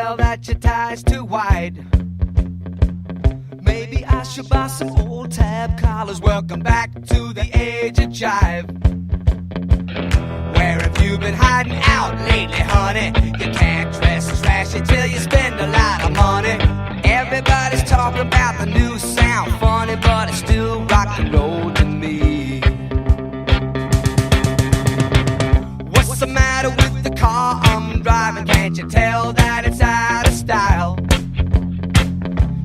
tell that your tie's too wide. Maybe I should buy some old tab collars. Welcome back to the age of jive. Where have you been hiding out lately, honey? You can't dress trashy till you spend a lot of money. Everybody's talking about the new sound, funny, but it's still rock and roll to me. What's the matter with the car I'm driving? Can't you tell that it's out of style?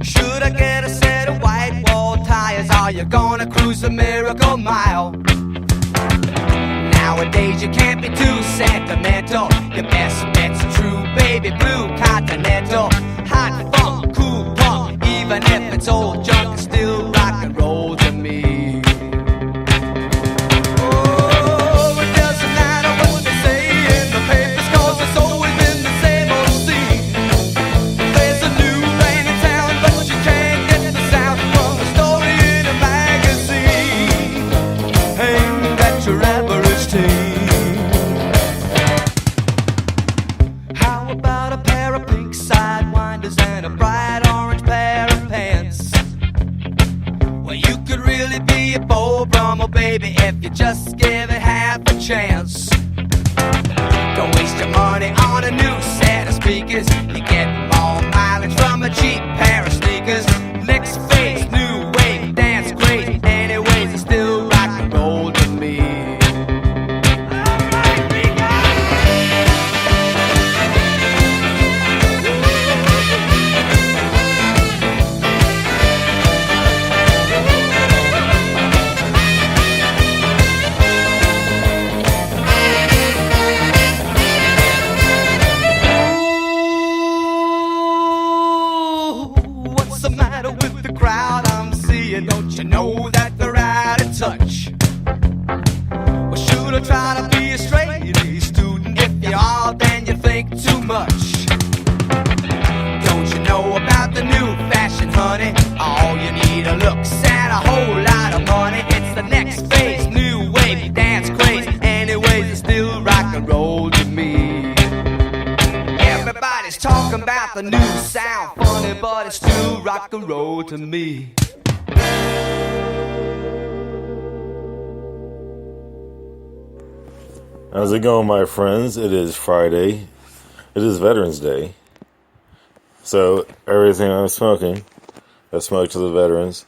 Should I get a set of white wall tires? Are you gonna cruise a miracle mile? Nowadays you can't be too sentimental. Your best bet's a true baby blue Continental. Hot funk, cool punk, even if it's old junk, it's still rock and roll to me. Oh, it doesn't matter what they say in the papers, 'cause it's always been the same old scene. There's a new rain in town, but you can't get the sound from a story in a magazine. Ain't that your average teen? How about a pair of pink sidewinders and a bright orange pair of pants? Well, you could really be a Beau Brummel, baby, if you just give it half a chance. Don't waste your money on a new set of speakers. You get more mileage from a cheap pair of sneakers. Next phase, new wave, dance great. Anyways, it's still rock and roll to me. What's the matter with the crowd I'm seeing? Don't you know that they're out of touch? Well, should I try to be a straight A student? If you are, then you think too much. Don't you know about the new fashion, honey? All you need are looks and a whole lot of money. It's the next phase, new wave, dance craze. Anyways, it's still rock and roll to me. Everybody's talking about the new sound, funny, but it's still rock and roll to me. How's it going, my friends? It is Friday. It is Veterans Day. So everything I'm smoking, I smoke to the veterans.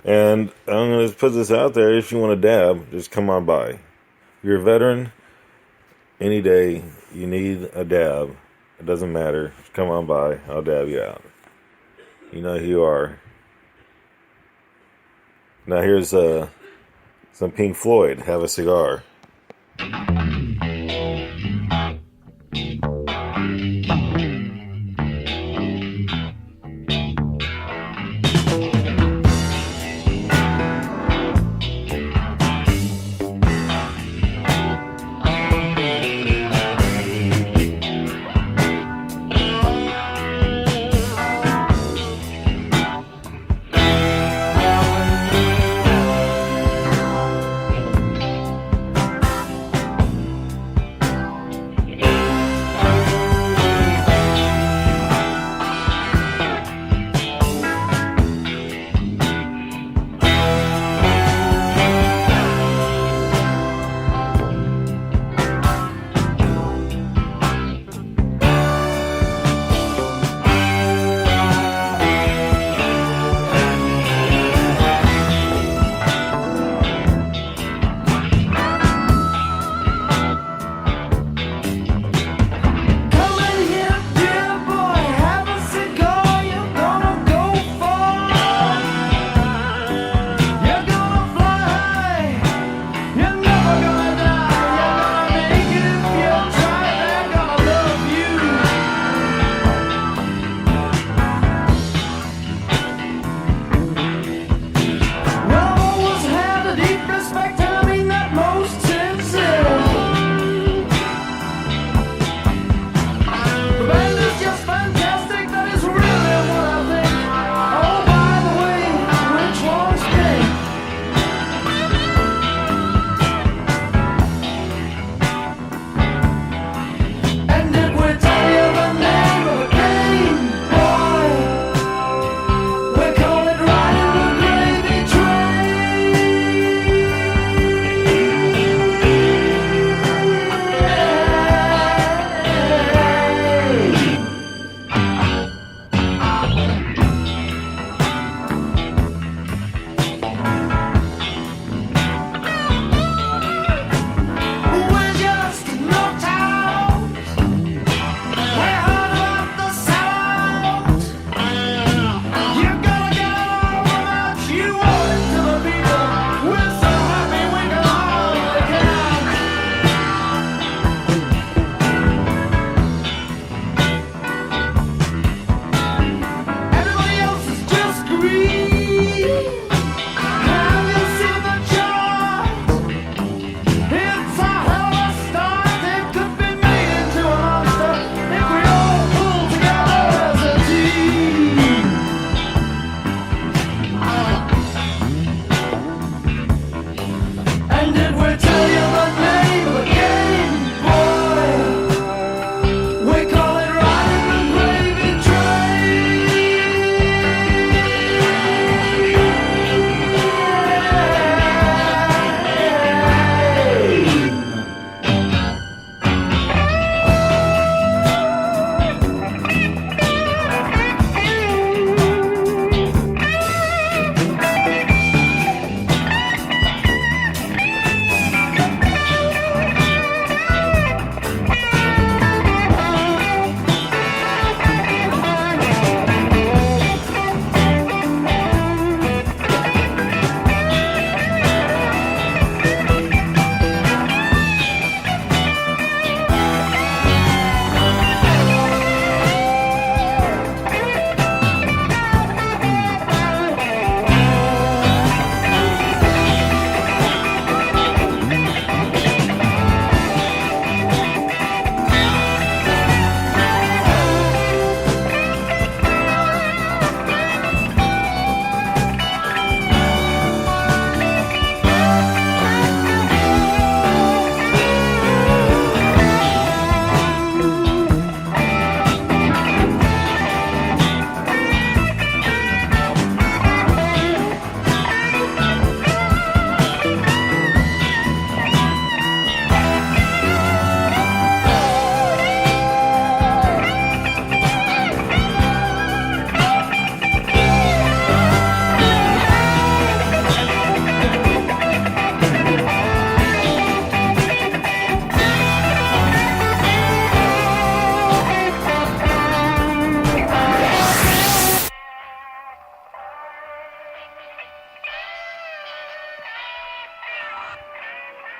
And I'm going to put this out there. If you want to dab, just come on by. If you're a veteran, any day you need a dab, it doesn't matter. Just come on by. I'll dab you out. You know who you are. Now here's some Pink Floyd, Have a Cigar.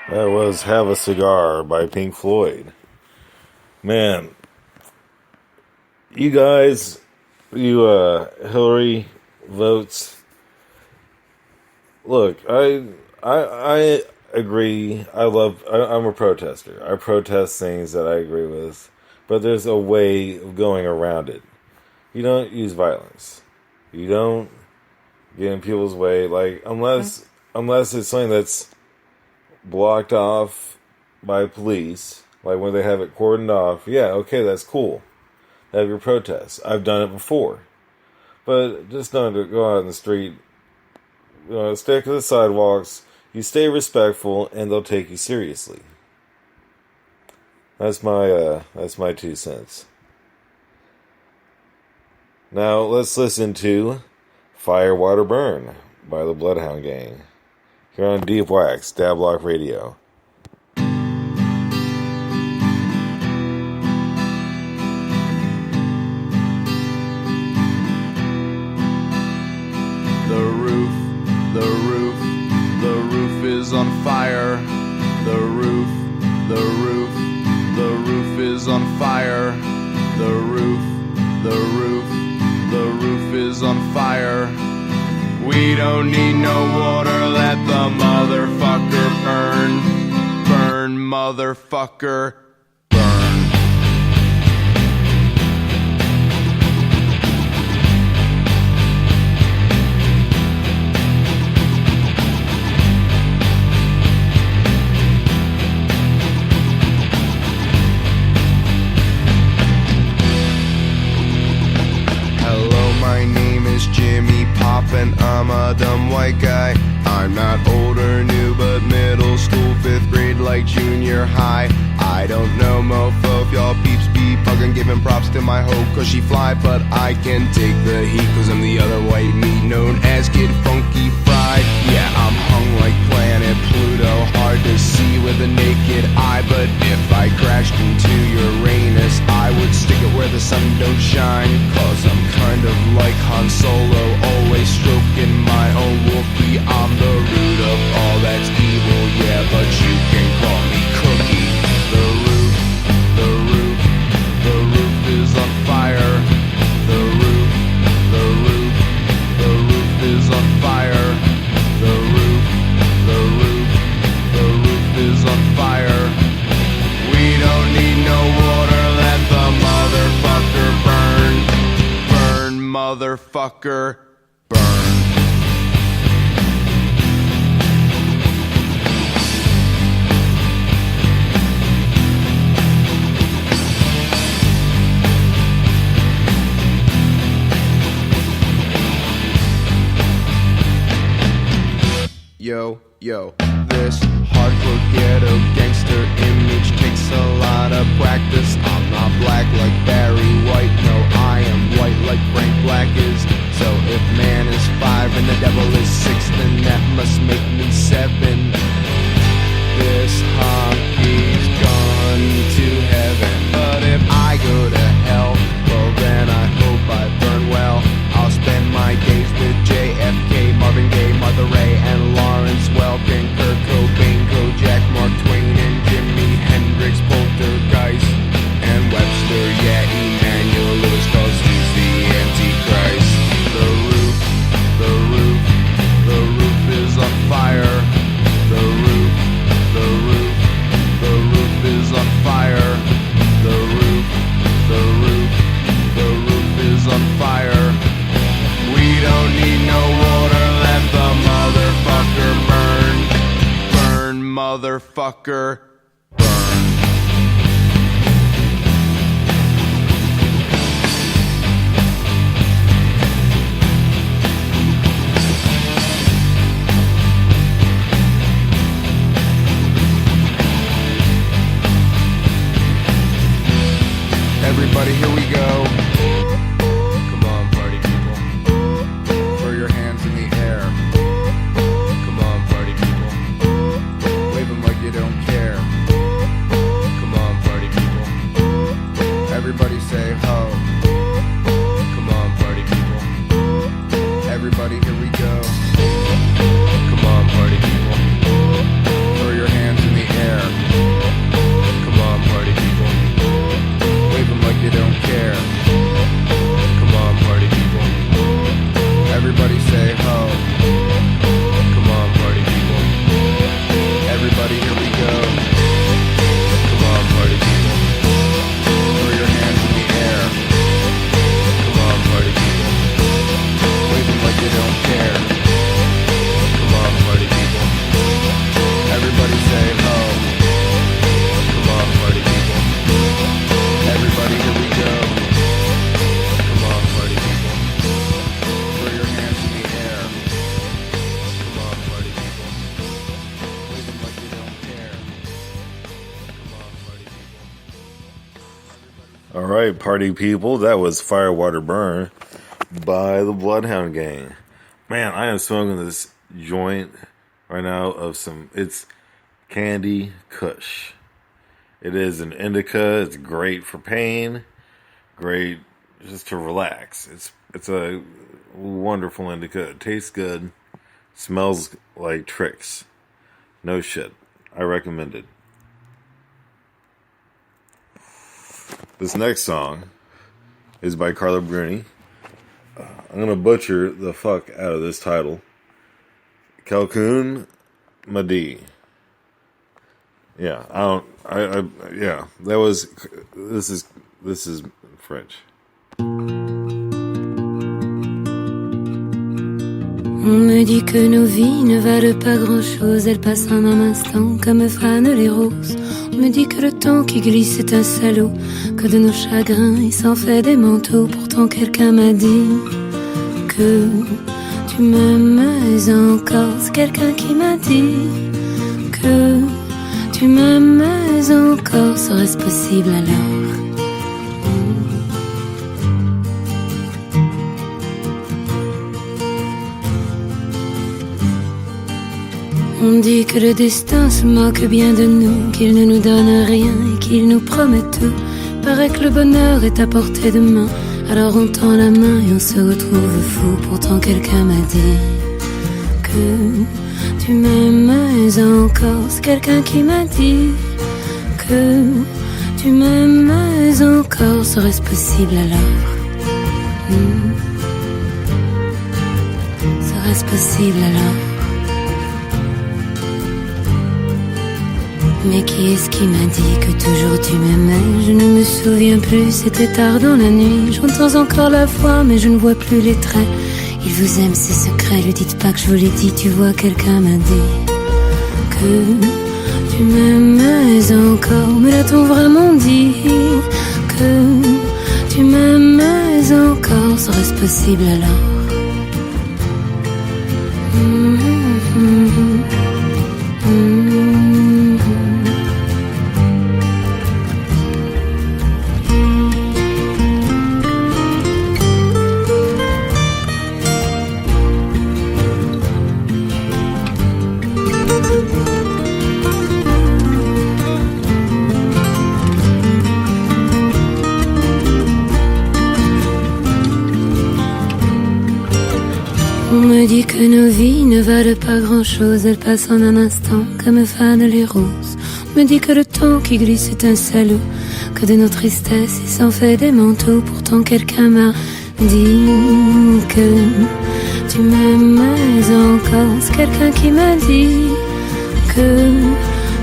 That was Have a Cigar by Pink Floyd. Man, you guys, Hillary votes. Look, I agree. I'm a protester. I protest things that I agree with, but there's a way of going around it. You don't use violence. You don't get in people's way, like, unless it's something that's blocked off by police, like when they have it cordoned off. Yeah, okay, that's cool. Have your protests. I've done it before, but just don't go out in the street. Stick to the sidewalks. You stay respectful, and they'll take you seriously. That's my 2 cents. Now let's listen to Fire, Water, Burn by the Bloodhound Gang here on Deep Wax Stablock Radio. The roof is on fire. The roof is on fire. The roof is on fire. We don't need no water, let the motherfucker burn. Burn, motherfucker, burn. My name is Jimmy Pop and I'm a dumb white guy. I'm not old or new, but middle school, 5th grade, like junior high. I don't know, mofo, if y'all peeps be buggin', giving props to my hoe, cause she fly. But I can take the heat, cause I'm the other white meat, known as Kid Funky Fried. Yeah, I'm hung like planet Pluto, hard to see with a naked eye. But if I crashed into Uranus, I would stick it where the sun don't shine. Cause I'm kind of like Han Solo, always stroking my own Wookiee. I'm the root of all that's evil, yeah, but you can call me Cookie. The roof is on fire. The roof is on fire. The roof is on fire. We don't need no water, let the motherfucker burn. Burn, motherfucker, burn. Yo, this hardcore ghetto gangster image takes a lot of practice. I'm not black like Barry White, no, I am white like Frank Black is. So if man is 5 and the devil is 6, then that must make me 7. This hockey's gone to heaven, but if I go to hell, well then I hope I burn well. I'll spend my days with JFK, Marvin Gaye, Martha Ray, and Lawrence Welkin, Kurt Cobain, Kojak, Mark Twain, and Jimi Hendrix, Poltergeist, and Webster, yeah, Emmanuel Lewis, cause he's the Antichrist. The roof is on fire. The roof is on fire. The roof is on fire. We don't need no water, let the motherfucker burn. Burn, motherfucker, burn. Everybody, here we go. Come on, party people. Throw your hands in the air. Come on, party people. Wave them like you don't care. right, party people. That was Firewater Burn by the Bloodhound Gang. Man, I am smoking this joint right now it's Candy Kush. It is an indica. It's great for pain. Great just to relax. It's a wonderful indica. It tastes good. Smells like tricks. No shit. I recommend it. This next song is by Carla Bruni. I'm going to butcher the fuck out of this title. Calcun Madi. Yeah, this is French. On me dit que nos vies ne valent pas grand-chose, elles passent en un instant comme fanent les roses. On me dit que le temps qui glisse est un salaud, que de nos chagrins il s'en fait des manteaux. Pourtant quelqu'un m'a dit que tu m'aimes encore. C'est quelqu'un qui m'a dit que tu m'aimes encore. Serait-ce possible alors? On dit que le destin se moque bien de nous, qu'il ne nous donne rien et qu'il nous promet tout. Paraît que le bonheur est à portée de main, alors on tend la main et on se retrouve fou. Pourtant quelqu'un m'a dit que tu m'aimes encore. C'est quelqu'un qui m'a dit que tu m'aimes encore. Serait-ce possible alors? Serait-ce possible alors? Mais qui est-ce qui m'a dit que toujours tu m'aimais? Je ne me souviens plus, c'était tard dans la nuit. J'entends encore la voix, mais je ne vois plus les traits. Il vous aime, c'est secret, lui dites pas que je vous l'ai dit. Tu vois, quelqu'un m'a dit que tu m'aimais encore. Mais l'a-t-on vraiment dit que tu m'aimais encore? Serait-ce possible alors? On me dit que nos vies ne valent pas grand-chose, elles passent en un instant comme fanent les roses. On me dit que le temps qui glisse est un salaud, que de nos tristesses il s'en fait des manteaux. Pourtant quelqu'un m'a dit que tu m'aimes encore. C'est quelqu'un qui m'a dit que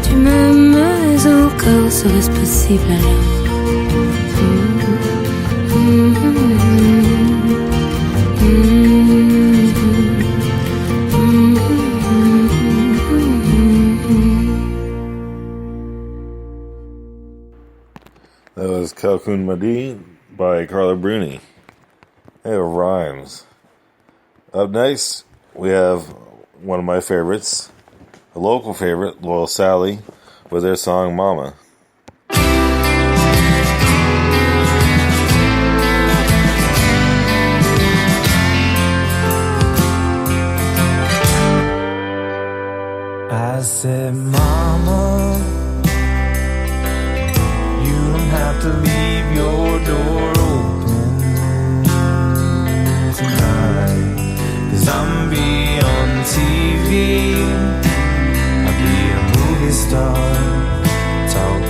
tu m'aimes encore. Serait-ce possible alors? That was Calcun Madi by Carla Bruni. It rhymes. Up next, we have one of my favorites, a local favorite, Loyal Sally, with their song Mama. I said, Mama, you don't have to leave your door open tonight, 'cause I'm be on TV, I'll be a movie star, talk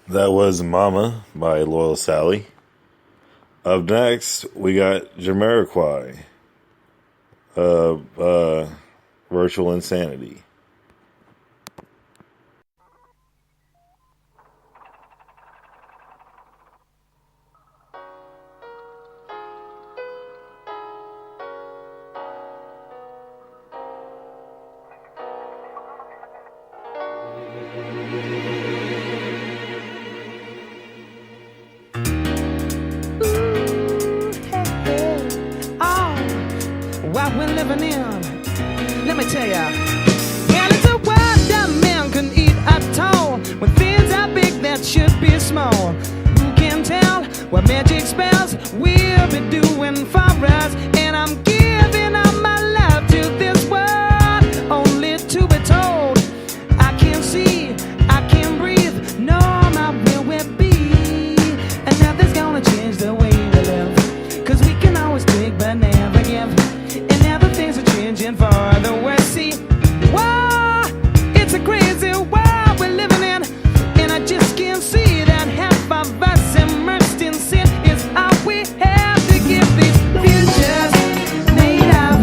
That was Mama by Loyal Sally. Up next, we got Jamiroquai, Virtual Insanity. What we're living in, let me tell ya. Well, it's a world that man can eat at all. When things are big that should be small. Who can tell what magic spells we'll be doing for us? And I'm giving all my love to this world, only to be told I can't see, I can't breathe, no, not where we'll be. And nothing's gonna change the way we live, 'cause we can always take but never give. And now the things are changing for the worse. See, whoa, it's a crazy world we're living in, and I just can't see that half of us immersed in sin is all we have to give these futures made of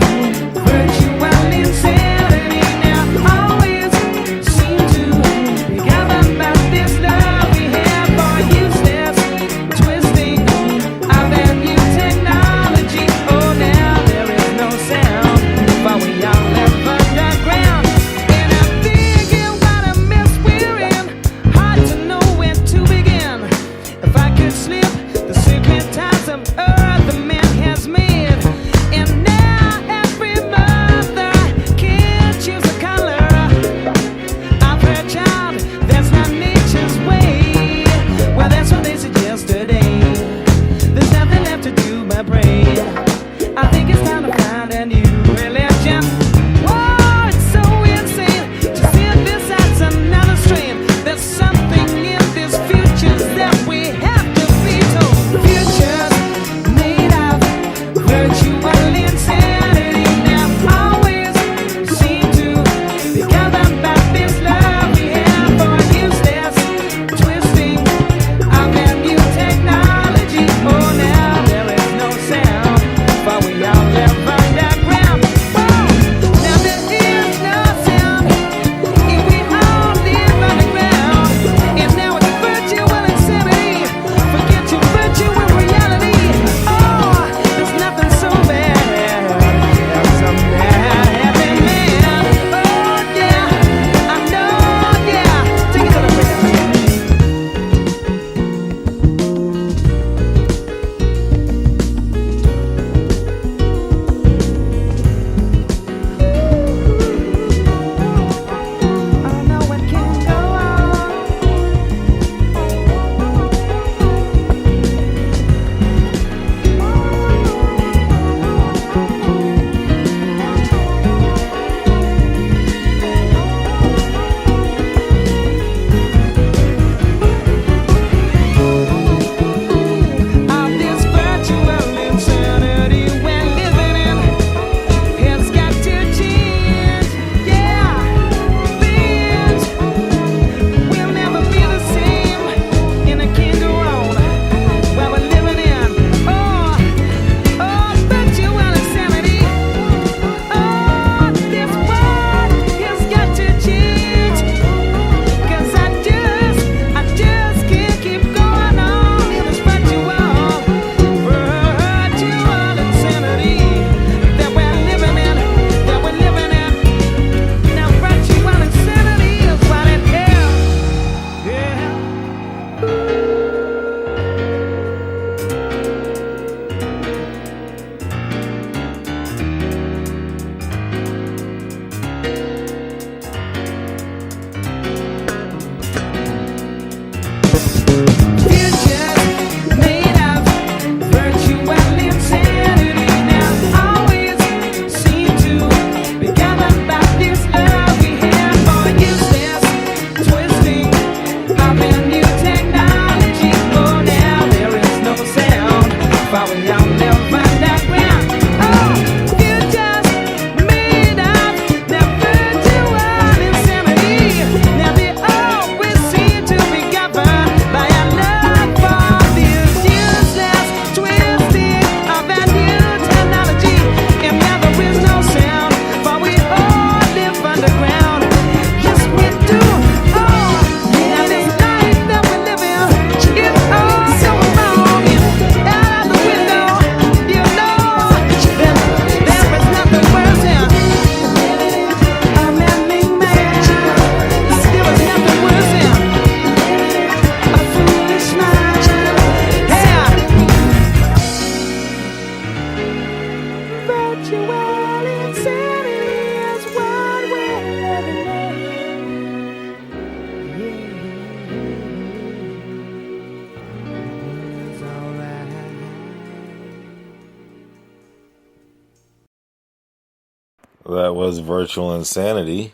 That was Virtual Insanity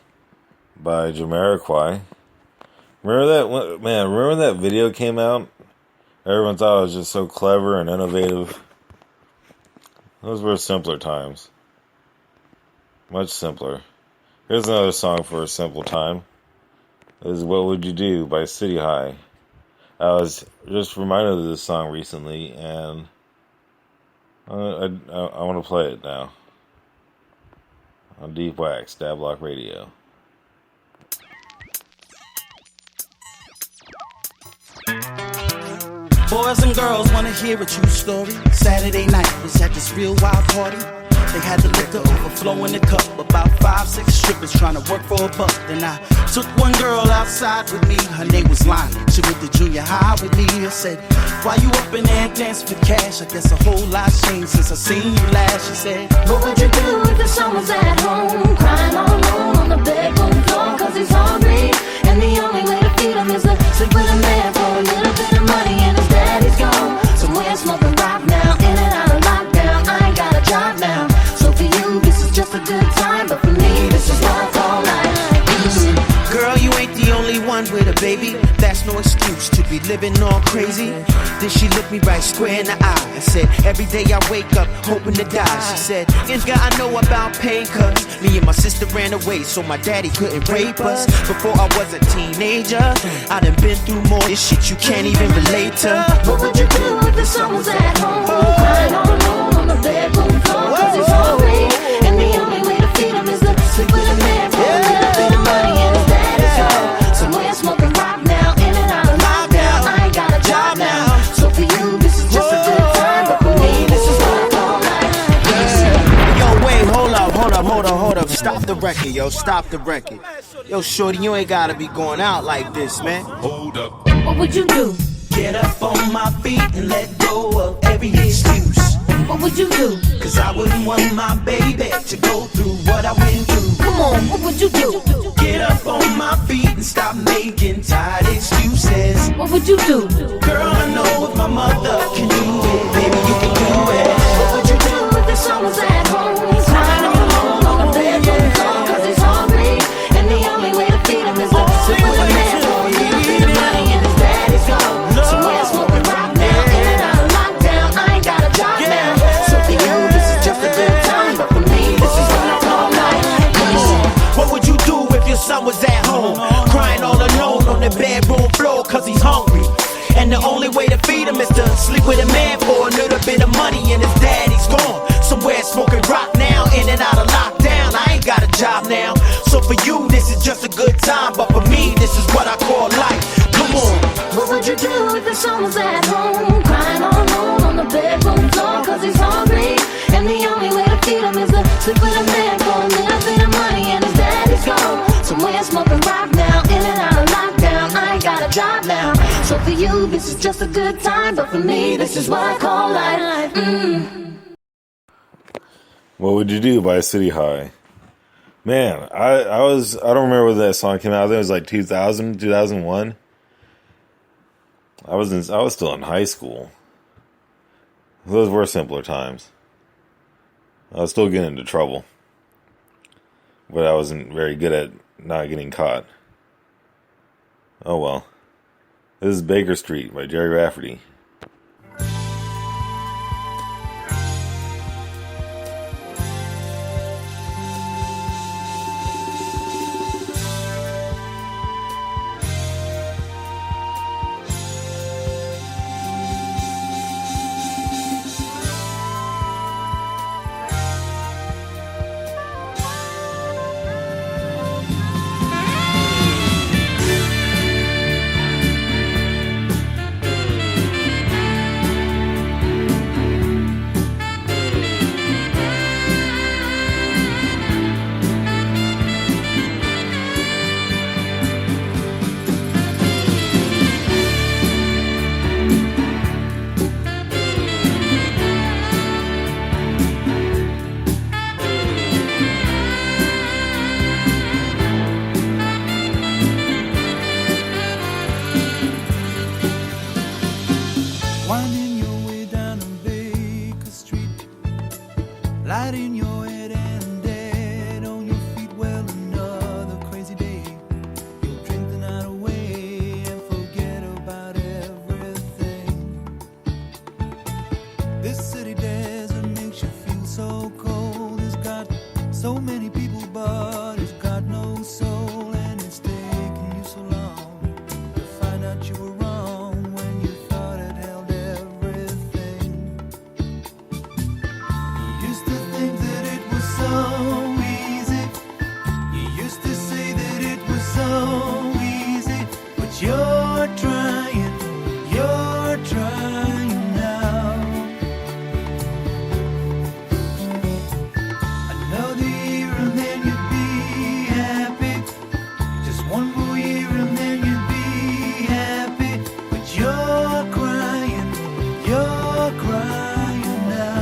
by Jamiroquai. Remember that, man, remember when that video came out? Everyone thought it was just so clever and innovative. Those were simpler times. Much simpler. Here's another song for a simple time. This is What Would You Do by City High. I was just reminded of this song recently, and I want to play it now. On Deep Wax, Dab Block Radio. Boys and girls wanna hear a true story. Saturday night was at this real wild party. They had the liquor overflow in the cup. About 5, 6 strippers trying to work for a buck. Then I took one girl outside with me. Her name was Lonnie. She went to junior high with me. I said, why you up in there dancing for cash? I guess a whole lot changed since I seen you last. She said, What would you do if the son was at home, crying all alone on the bedroom floor, cause he's hungry, and the only way to feed him is to sleep with a man for a little bit of money, and his daddy's gone somewhere smoking rock now, in and out of lockdown. I ain't got a job now, so for you this is just a good time, but for me this is what I call life. girl, you ain't the only one with a baby. That's no excuse to be living all crazy. Then she looked me right square in the eye and said, every day I wake up hoping to die. She said, Inga, I know about pain, cause me and my sister ran away so my daddy couldn't rape us. Before I was a teenager, I done been through more this shit you can't even relate to. What would you do if the son was at home, crying all alone on the bedroom floor, cause he's hungry, and the only way to feed him is to sleep with a man for a little bit of money, and his daddy's gone somewhere smoking rock now, in and out of lockdown. I ain't got a job now, so for you this is just a good time, but for me this is what I call life. Yo, wait, hold up. Stop the record, yo, stop the record. Yo, shorty, you ain't gotta be going out like this, man. Hold up. What would you do? Get up on my feet and let go of every excuse. What would you do? Cause I wouldn't want my baby to go through what I went through. Come on, what would you do? Get up on my feet and stop making tired excuses. What would you do? Girl, I know if my mother can do it, baby, you can do it. What would you do if the son was at home, crying all alone on the bedroom floor, cause he's hungry, and the only way to feed him is to sleep with a man for a little bit of money, and his daddy's gone somewhere smoking rock now, in and out of lockdown. I ain't got a job now, so for you this is just a good time, but for me this is what I call life. What would you do if your son was at home, crying all alone on the bedroom floor cause he's hungry, and the only way to feed him is to sleep with a man for a little bit of money, and his daddy's gone somewhere smoking rock now, in and out of lockdown. I ain't got a job now, so for you this is just a good time, but for me this is what I call life. Come on. What would you do if the son was at home, crying all alone on the bedroom floor, cause he's hungry, and the only way to feed him is to sleep with a man for a little bit of money, and his daddy's gone somewhere smoking rock now, in and out of lockdown. I ain't got a job now, so for you this is just a good time, but for me this is what I call life. What Would You Do by City High. Man, I don't remember when that song came out. I think it was like 2000, 2001. I was still in high school. Those were simpler times. I was still getting into trouble, but I wasn't very good at not getting caught. Oh well. This is Baker Street by Jerry Rafferty. Winding your way down on Baker Street, lighting your head and dead trying now. Another year and then you'd be happy. Just one more year and then you'd be happy. But you're crying now.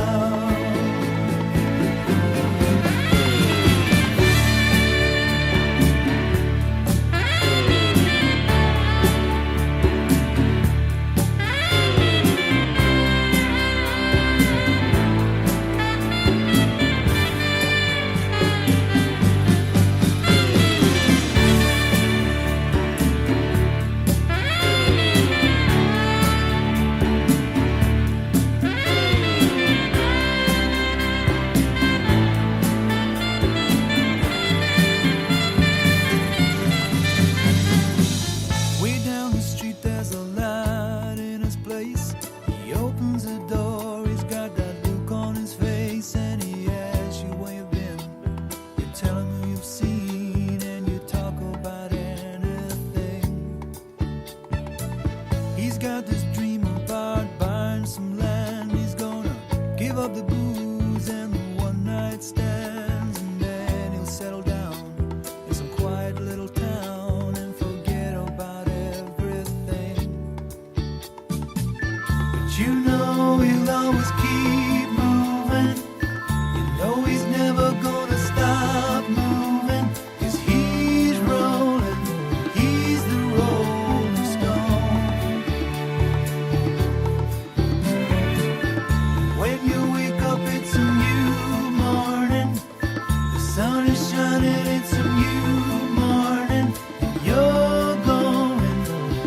Way down the street there's a light in his place. He opens the door, he's got that look on his face, and he asks you where you've been. You tell him who you've seen, and you talk about anything. He's got this dream about buying some land. He's gonna give up the booze and the one night stands, and then he'll settle down in some quiet little town and forget about everything. But you know he'll always keep moving. You know he's never gonna stop moving. 'Cause he's rolling, he's the rolling stone. When you wake up it's a new morning. The sun is shining, it's a new morning. And you're going home.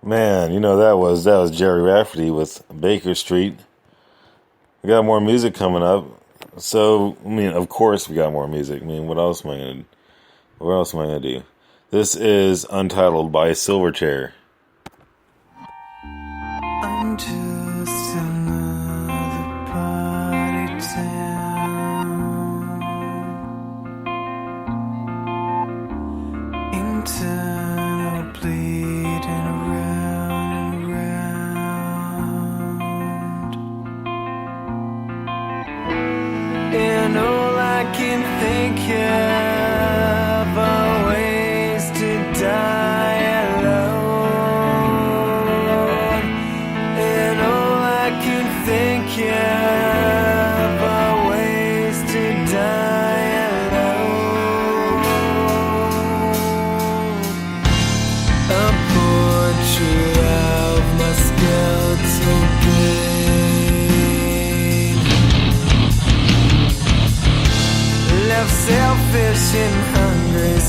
Man, you know that was Jerry Rafferty with Baker Street. We got more music coming up. So, I mean, of course we got more music. I mean, what else am I gonna do? This is Untitled by Silverchair. I'm just another party town internal bleeding around and around, and all I can think of are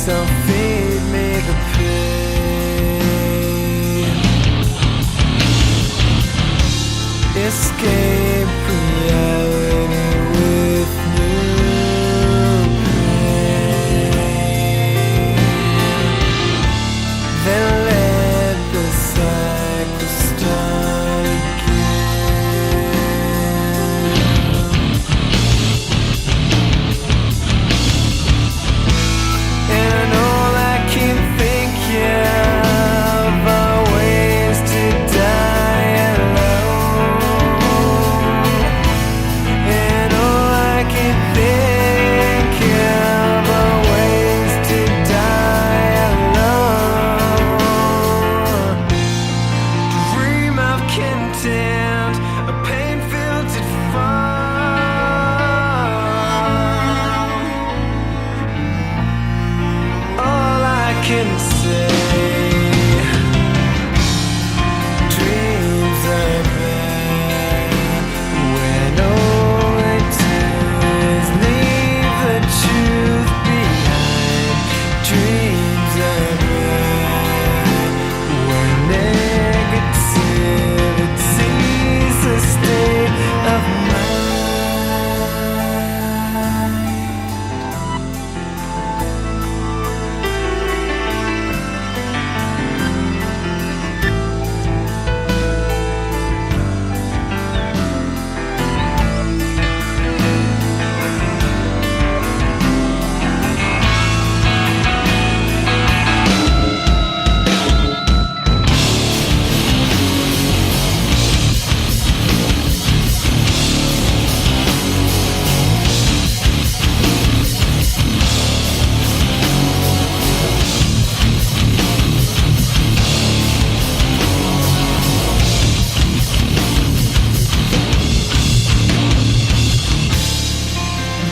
So feed me the pain. Escape reality with new pain. Then let the cycle start again. And all I can think of are ways to die alone. And all I can think of are ways to die alone. Dream of content, a pain-filled farm. All I can say, dreams are bad when all they do is leave the truth behind. Dreams are bad when negativity's a state of mind.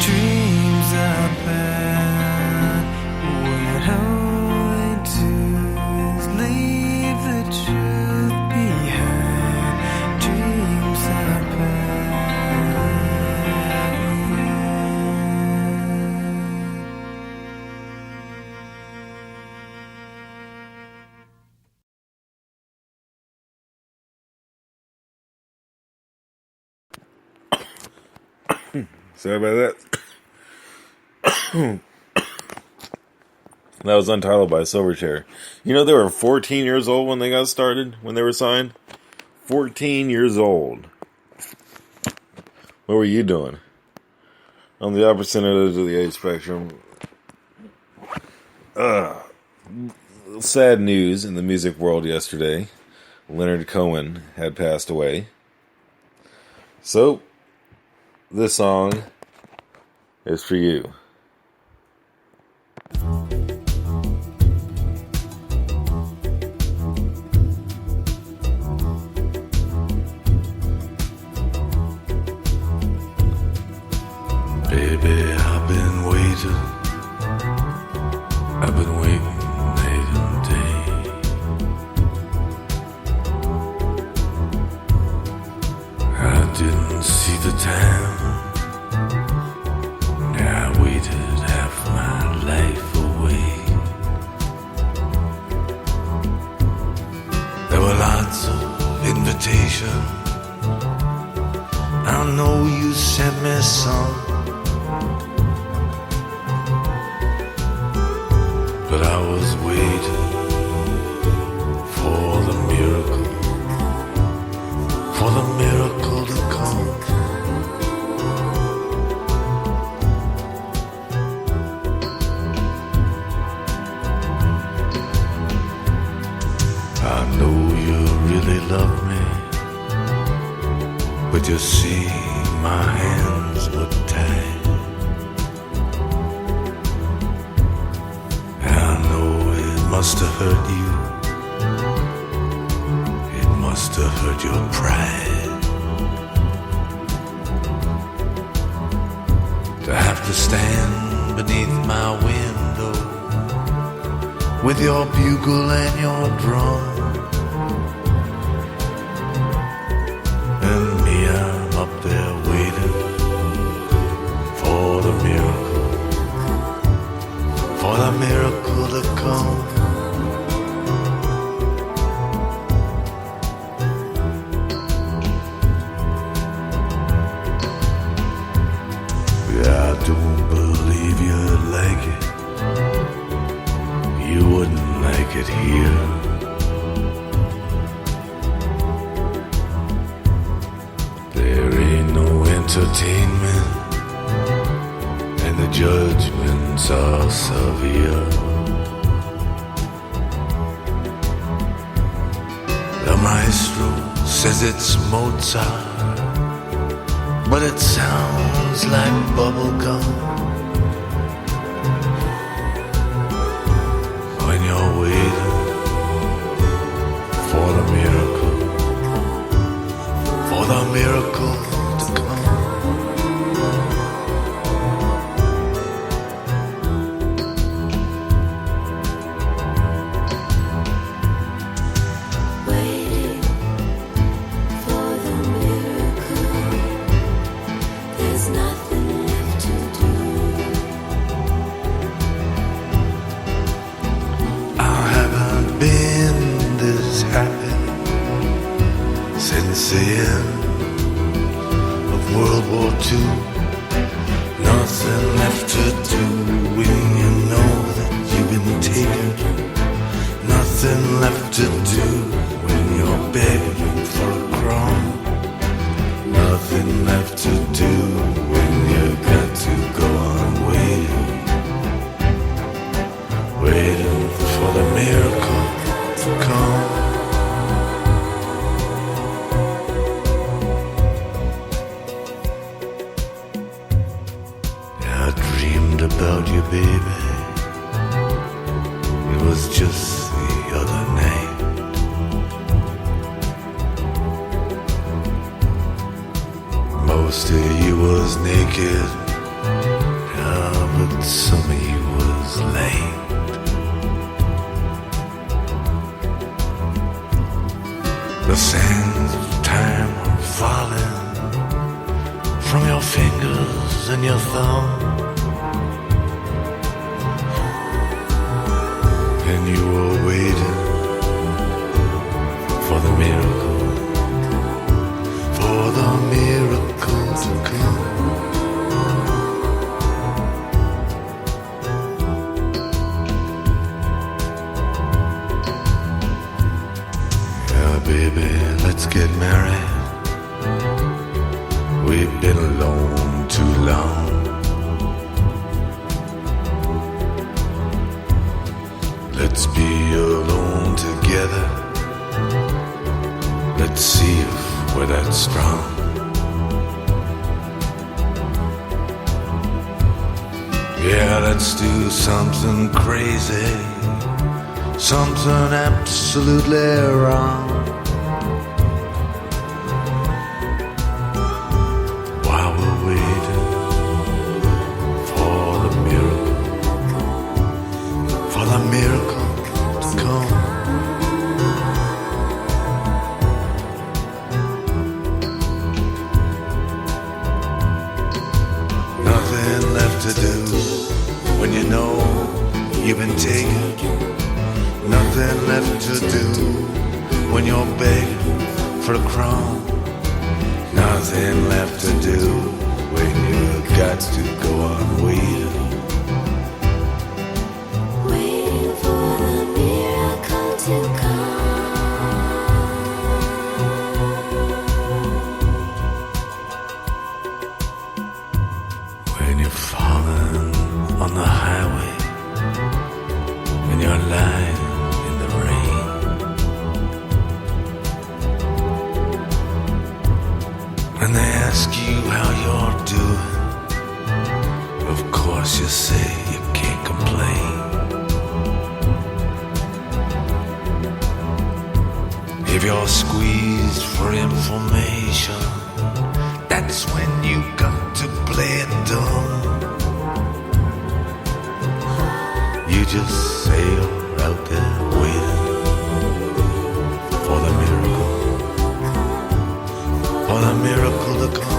Dreams are bad when all they do is leave the truth behind. Dreams are bad. Sorry about that. That was Untitled by Silverchair. You know they were 14 years old when they got started, when they were signed? 14 years old. What were you doing? On the opposite end of the age spectrum. Sad news in the music world yesterday. Leonard Cohen had passed away. So, this song is for you. Baby, I've been waiting night and day. I didn't see the time. I waited half my life away. There were lots of invitations. I know you sent me some, but I was waiting for the miracle to come. I know you really love me, but you see my hands were tied. I know it must have hurt you. It must have hurt your pride to have to stand beneath my window with your bugle and your drum. And me, I'm up there waiting for the miracle, for the miracle to come. I don't believe you'd like it. You wouldn't like it here. There ain't no entertainment, and the judgments are severe. The maestro says it's Mozart, but it sounds like bubblegum. When you're waiting for the miracle to come. Waiting for the miracle. There's nothing left to do. I haven't been this happy since the end of World War II. Nothing left to do when you know that you've been taken. Nothing left to do when you're begging for a crumb. Nothing left to do when you got to go on waiting. Waiting for the miracle to come. I dreamed about you, baby. It was just the other night. Most of you was naked, yeah, but some of you was lame. The sands of time are falling from your fingers and your thumb, and you were waiting for the miracle to come. Yeah, baby, let's get married. We've been alone too long. Let's be alone together. Let's see if we're that strong. Yeah, let's do something crazy, something absolutely wrong. While we're waiting for the miracle to come. Nothing left to do when you know you've been taken. Nothing left to do when you're begging for a crumb. Nothing left to do when you got to go on waiting. Waiting for the miracle to come. When you're falling on the highway and you're lying in the rain, and they ask you how you're doing, of course you say you can't complain. If you're squeezed for information, that's when you got to play it dumb. You just sail out there waiting for the miracle to come.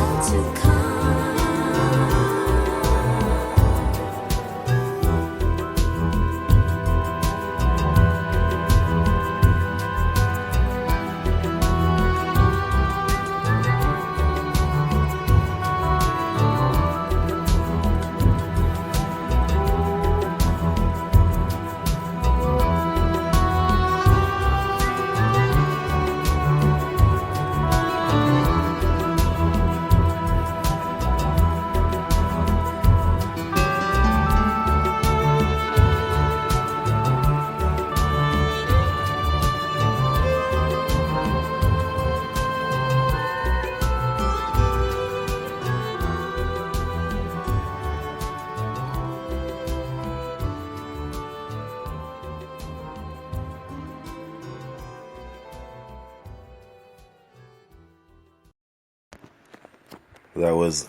That was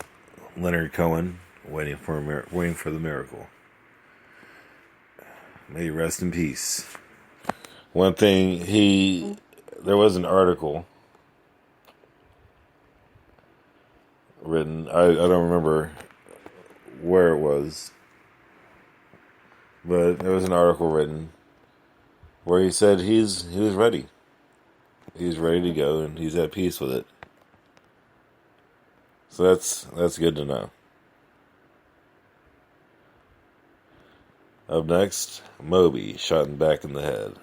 Leonard Cohen, waiting for the miracle. May he rest in peace. One thing, there was an article written, I don't remember where it was, but there was an article written where he said he was ready. He's ready to go and he's at peace with it. So that's good to know. Up next, Moby, shot in the back of the head.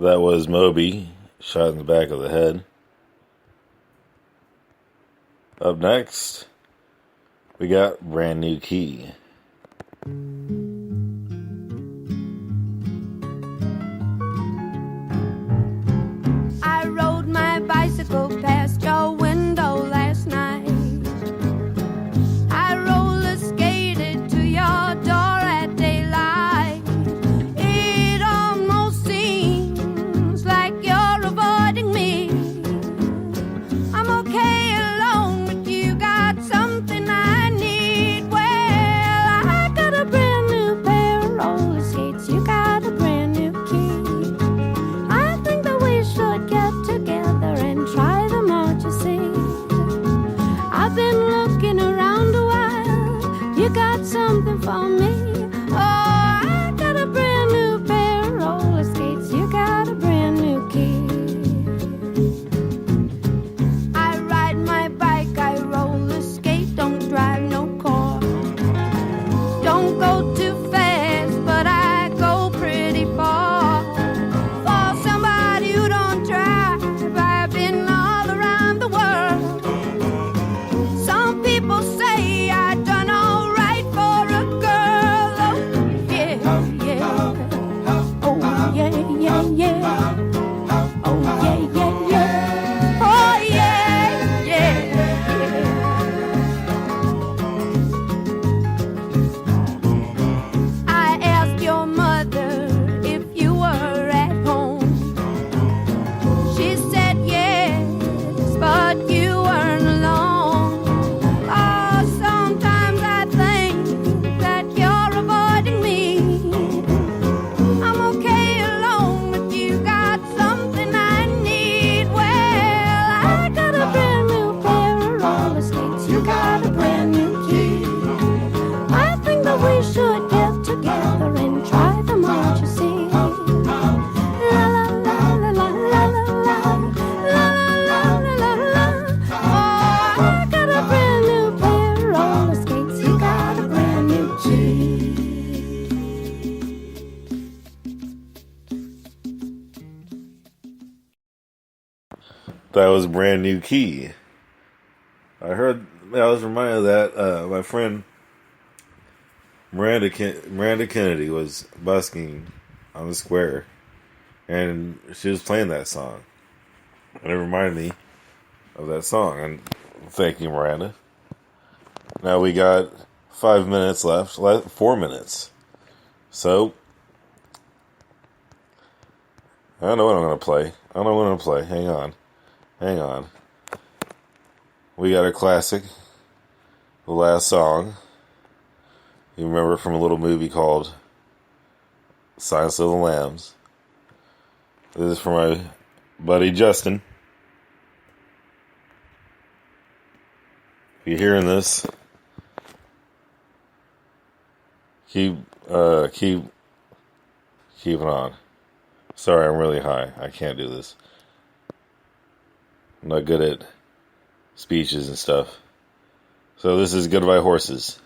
That was Moby, shot in the back of the head. Up next, we got Brand New Key. I rode my bicycle past your window last night. I roller skated to your door at daylight. It almost seems like you're avoiding me. I'm okay alone, but you got something I need. Well, I got a brand new That was Brand New Key. I was reminded of that. My friend Miranda Kennedy was busking on the square, and she was playing that song. And it reminded me of that song. And thank you, Miranda. Now we got 5 minutes left. 4 minutes. So, I don't know what I'm going to play. Hang on. We got a classic. The last song. You remember from a little movie called Silence of the Lambs. This is for my buddy Justin. If you're hearing this, keep it on. Sorry, I'm really high. I can't do this. I'm not good at speeches and stuff. So this is Goodbye Horses.